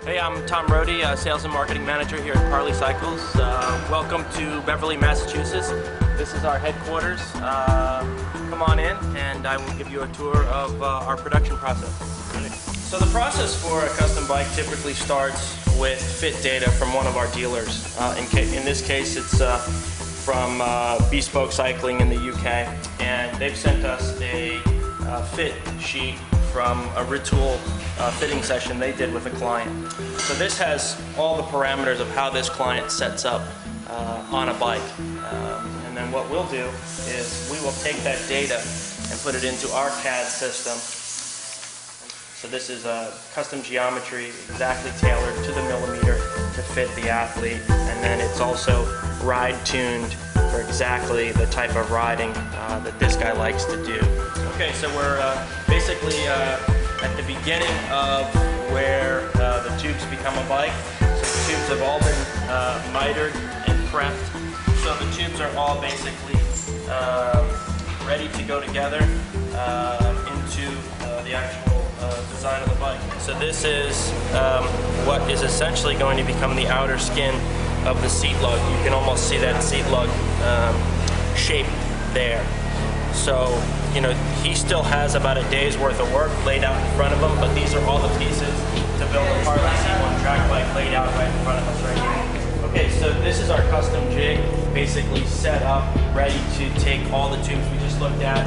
Hey, I'm Tom Rohde, Sales and Marketing Manager here at Parlee Cycles. Welcome to Beverly, Massachusetts. This is our headquarters. Come on in and I will give you a tour of our production process. So the process for a custom bike typically starts with fit data from one of our dealers. In this case, it's from Bespoke Cycling in the UK, and they've sent us a fit sheet from a retool fitting session they did with a client. So this has all the parameters of how this client sets up on a bike. And then what we'll do is we will take that data and put it into our CAD system. So this is a custom geometry exactly tailored to the millimeter to fit the athlete, and then it's also ride tuned for exactly the type of riding that this guy likes to do. Okay, so we're basically at the beginning of where the tubes become a bike. So the tubes have all been mitered and prepped. So the tubes are all basically ready to go together into the actual design of the bike. So this is what is essentially going to become the outer skin of the seat lug. You can almost see that seat lug shape there. So, you know, he still has about a day's worth of work laid out in front of him, but these are all the pieces to build a Parlee C1 track bike laid out right in front of us right here. Okay, so this is our custom jig, basically set up, ready to take all the tubes we just looked at.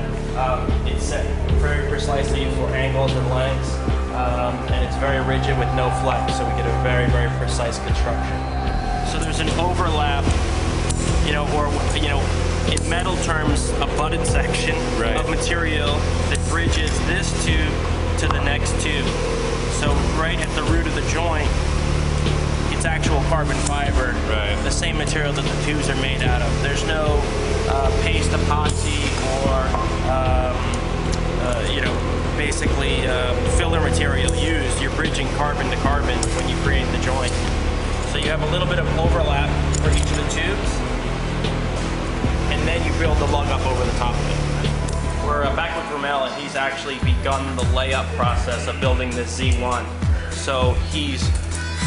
It's set very precisely for angles and lengths, and it's very rigid with no flex, so we get a very, very precise construction. So there's an overlap, in metal terms, a butted section of material that bridges this tube to the next tube. So right at the root of the joint, it's actual carbon fiber, the same material that the tubes are made out of. There's no paste epoxy or basically filler material used. You're bridging carbon to carbon when you create the joint. So you have a little bit of overlap for each of the tubes, and then you build the lug up over the top of it. We're back with Ramel, and he's actually begun the layup process of building this Z1. So he's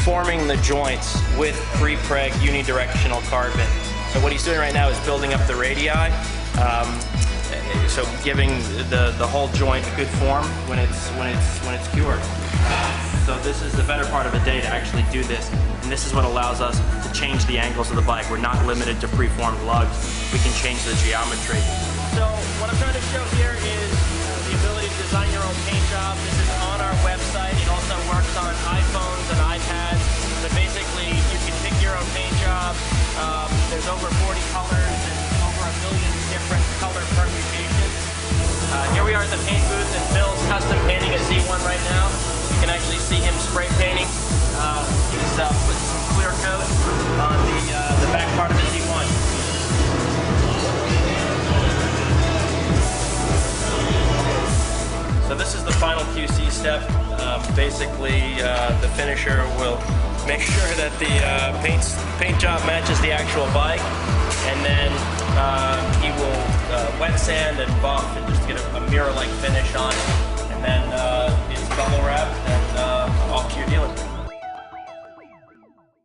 forming the joints with pre-preg unidirectional carbon. So what he's doing right now is building up the radii, so giving the whole joint a good form when it's cured. So this is the better part of a day to actually do this, and this is what allows us to change the angles of the bike. We're not limited to preformed lugs. We can change the geometry. So what I'm trying to show here is the ability to design your own paint job. This is on our website. It also works on iPhones and iPads. So basically, you can pick your own paint job. There's over 40 colors and over 1 million different color permutations. Here we are at the paint booth, and Phil's custom painting a Z1 right now. You can actually see him spray painting. He's put some clear coat on the back part of the Z1. So this is the final QC step. Basically, the finisher will make sure that the paint job matches the actual bike, and then he will wet sand and buff and just get a mirror-like finish on it. And then it's bubble wrapped and off to your dealer.